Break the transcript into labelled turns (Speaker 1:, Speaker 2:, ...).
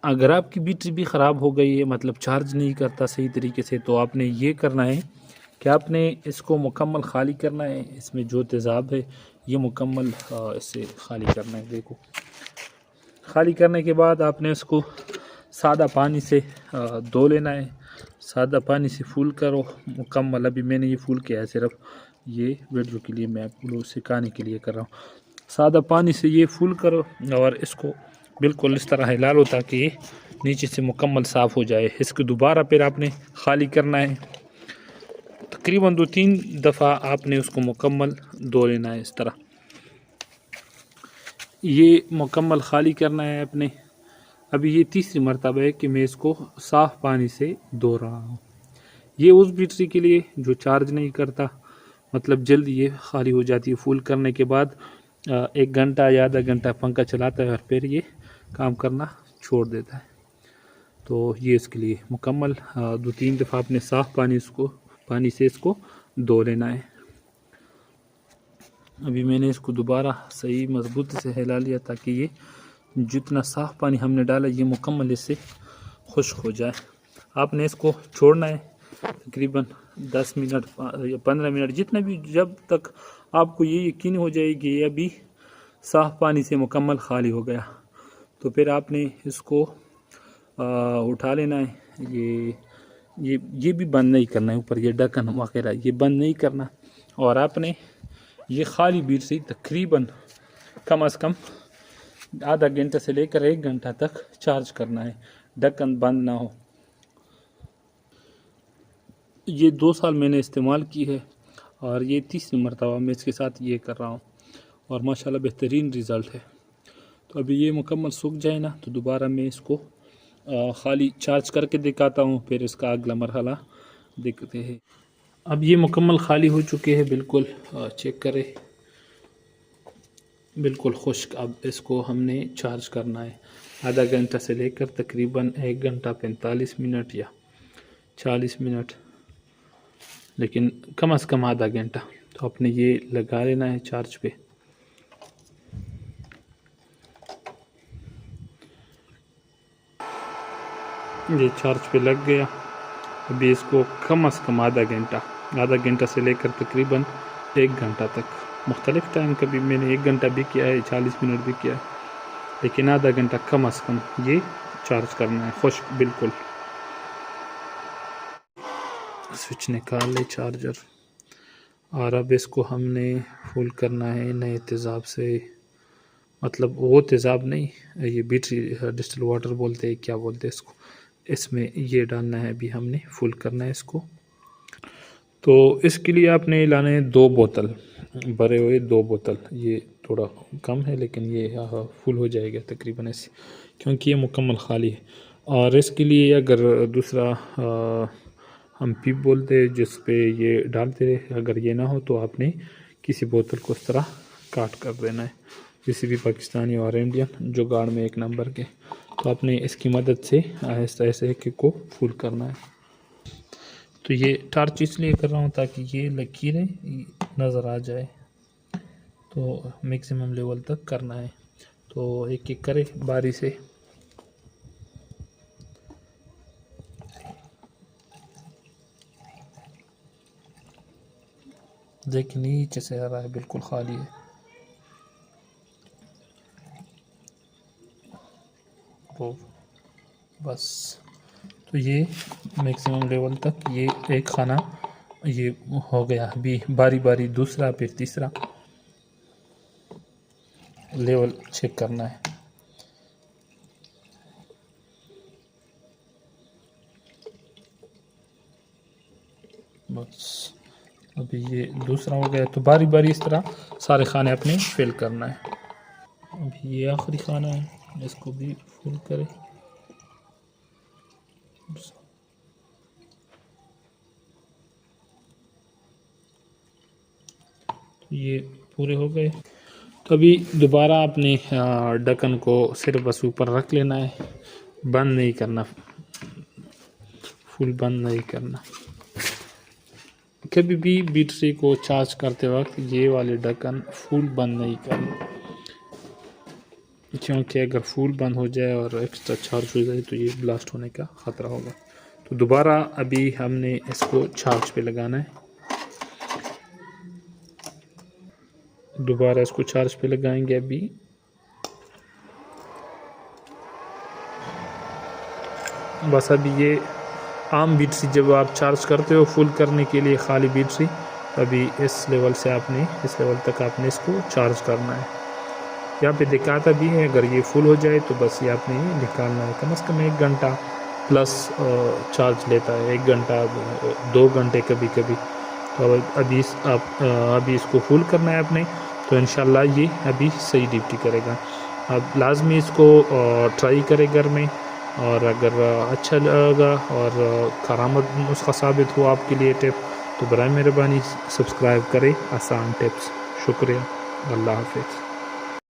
Speaker 1: اگر آپ کی بیٹری بھی خراب ہو گئی ہے، مطلب چارج نہیں کرتا صحیح طریقے سے، تو آپ نے یہ کرنا ہے کہ آپ نے اس کو مکمل خالی کرنا ہے. اس میں جو تیزاب ہے یہ مکمل اسے خالی کرنا ہے. دیکھو، خالی کرنے کے بعد آپ نے اس کو سادہ پانی سے دھو لینا ہے. سادہ پانی سے فل کرو مکمل. ابھی میں نے یہ فل کیا ہے، صرف یہ ویڈیو کے لیے میں آپ کو سکھانے کے لیے کر رہا ہوں. سادہ پانی سے یہ فل کرو اور اس کو بالکل اس طرح ہلا لو تاکہ یہ نیچے سے مکمل صاف ہو جائے. اس کو دوبارہ پھر آپ نے خالی کرنا ہے. تقریباً 2-3 دفعہ آپ نے اس کو مکمل دھو لینا ہے. اس طرح یہ مکمل خالی کرنا ہے آپ نے. ابھی یہ تیسری مرتبہ ہے کہ میں اس کو صاف پانی سے دھو رہا ہوں. یہ اس بیٹری کے لیے جو چارج نہیں کرتا، مطلب جلدی یہ خالی ہو جاتی ہے. فل کرنے کے بعد 1 گھنٹہ یا آدھا گھنٹہ پنکھا چلاتا ہے اور پھر یہ کام کرنا چھوڑ دیتا ہے. تو یہ اس کے لیے مکمل 2-3 دفعہ اپنے صاف پانی سے اس کو دھو لینا ہے. ابھی میں نے اس کو دوبارہ صحیح مضبوط سے ہلا لیا تاکہ یہ جتنا صاف پانی ہم نے ڈالا یہ مکمل اس سے خشک ہو جائے. آپ نے اس کو چھوڑنا ہے تقریباً 10 منٹ یا 15 منٹ، جتنا بھی، جب تک آپ کو یہ یقین ہو جائے کہ یہ ابھی صاف پانی سے مکمل خالی ہو گیا. تو پھر آپ نے اس کو اٹھا لینا ہے. یہ بھی بند نہیں کرنا ہے، اوپر یہ ڈھکن وغیرہ یہ بند نہیں کرنا. اور آپ نے یہ خالی بیٹری تقریباً کم از کم آدھا گھنٹہ سے لے کر 1 گھنٹہ تک چارج کرنا ہے، ڈھکن بند نہ ہو. یہ 2 سال میں نے استعمال کی ہے اور یہ تیسری مرتبہ میں اس کے ساتھ یہ کر رہا ہوں اور ماشاءاللہ بہترین رزلٹ ہے. تو ابھی یہ مکمل سوکھ جائے نا تو دوبارہ میں اس کو خالی چارج کر کے دکھاتا ہوں، پھر اس کا اگلا مرحلہ دیکھتے ہیں. اب یہ مکمل خالی ہو چکے ہیں، بالکل چیک کریں، بالکل خشک. اب اس کو ہم نے چارج کرنا ہے آدھا گھنٹہ سے لے کر تقریباً 1 گھنٹہ 45 منٹ یا 40 منٹ، لیکن کم از کم آدھا گھنٹہ. تو آپ نے یہ لگا لینا ہے چارج پہ. یہ چارج پہ لگ گیا. ابھی اس کو کم از کم آدھا گھنٹہ سے لے کر تقریباً 1 گھنٹہ تک، مختلف ٹائم کبھی میں نے 1 گھنٹہ بھی کیا ہے، 40 منٹ بھی کیا ہے، لیکن آدھا گھنٹہ کم از کم یہ چارج کرنا ہے خشک بالکل. سوئچ نکال لے چارجر، اور اب اس کو ہم نے فل کرنا ہے نئے تیزاب سے. مطلب وہ تیزاب نہیں، یہ بیٹری ڈسٹل واٹر بولتے ہیں، کیا بولتے ہیں اس کو، اس میں یہ ڈالنا ہے. ابھی ہم نے فل کرنا ہے اس کو. تو اس کے لیے آپ نے لانے ہیں 2 بوتل، بھرے ہوئے 2 بوتل. یہ تھوڑا کم ہے لیکن یہ فل ہو جائے گا تقریباً ایسے، کیونکہ یہ مکمل خالی ہے. اور اس کے لیے اگر دوسرا ہم پیپ بولتے ہیں جس پہ یہ ڈالتے رہے، اگر یہ نہ ہو تو آپ نے کسی بوتل کو اس طرح کاٹ کر دینا ہے، کسی بھی پاکستانی اور انڈین جگاڑ میں 1 نمبر کے. تو آپ نے اس کی مدد سے آہستہ آہستہ ایک کو فل کرنا ہے. تو یہ ٹارچ اس لیے کر رہا ہوں تاکہ یہ لکیریں نظر آ جائے. تو میکسیمم لیول تک کرنا ہے. تو ایک ایک کرے باری سے. دیکھ نیچے سے آ رہا ہے، بالکل خالی ہے. تو بس، تو یہ میکسیمم لیول تک یہ ایک خانہ یہ ہو گیا. ابھی باری باری دوسرا پھر تیسرا لیول چیک کرنا ہے. بس ابھی یہ دوسرا ہو گیا. تو باری باری اس طرح سارے خانے اپنے فل کرنا ہے. ابھی یہ آخری خانہ ہے، اس کو بھی فل کرے. یہ پورے ہو گئے. تو ابھی دوبارہ اپنے ڈھکن کو صرف بس اوپر رکھ لینا ہے، بند نہیں کرنا، فل بند نہیں کرنا. کبھی بھی بیٹری کو چارج کرتے وقت یہ والے ڈھکن فل بند نہیں کرنا. کیونکہ اگر فول بند ہو جائے اور ایکسٹرا چارج ہو جائے تو یہ بلاسٹ ہونے کا خطرہ ہوگا. تو دوبارہ ابھی ہم نے اس کو چارج پہ لگانا ہے. دوبارہ اس کو چارج پہ لگائیں گے ابھی. بس ابھی یہ عام بیٹری جب آپ چارج کرتے ہو فل کرنے کے لیے خالی بیٹری، ابھی اس لیول سے آپ نے اس لیول تک آپ نے اس کو چارج کرنا ہے. یہاں پہ دکھاتا بھی ہے اگر یہ فل ہو جائے تو بس یہ آپ نے نکالنا ہے. کم از کم 1 گھنٹہ پلس چارج لیتا ہے، 1 گھنٹہ 2 گھنٹے کبھی کبھی. تو ابھی اس کو فل کرنا ہے آپ نے، تو انشاءاللہ یہ ابھی صحیح ڈیوٹی کرے گا. اب لازمی اس کو ٹرائی کرے گھر میں، اور اگر اچھا لگا اور کارآمد نسخہ ثابت ہوا آپ کے لیے ٹپ، تو برائے مہربانی سبسکرائب کریں آسان ٹپس. شکریہ. اللہ حافظ.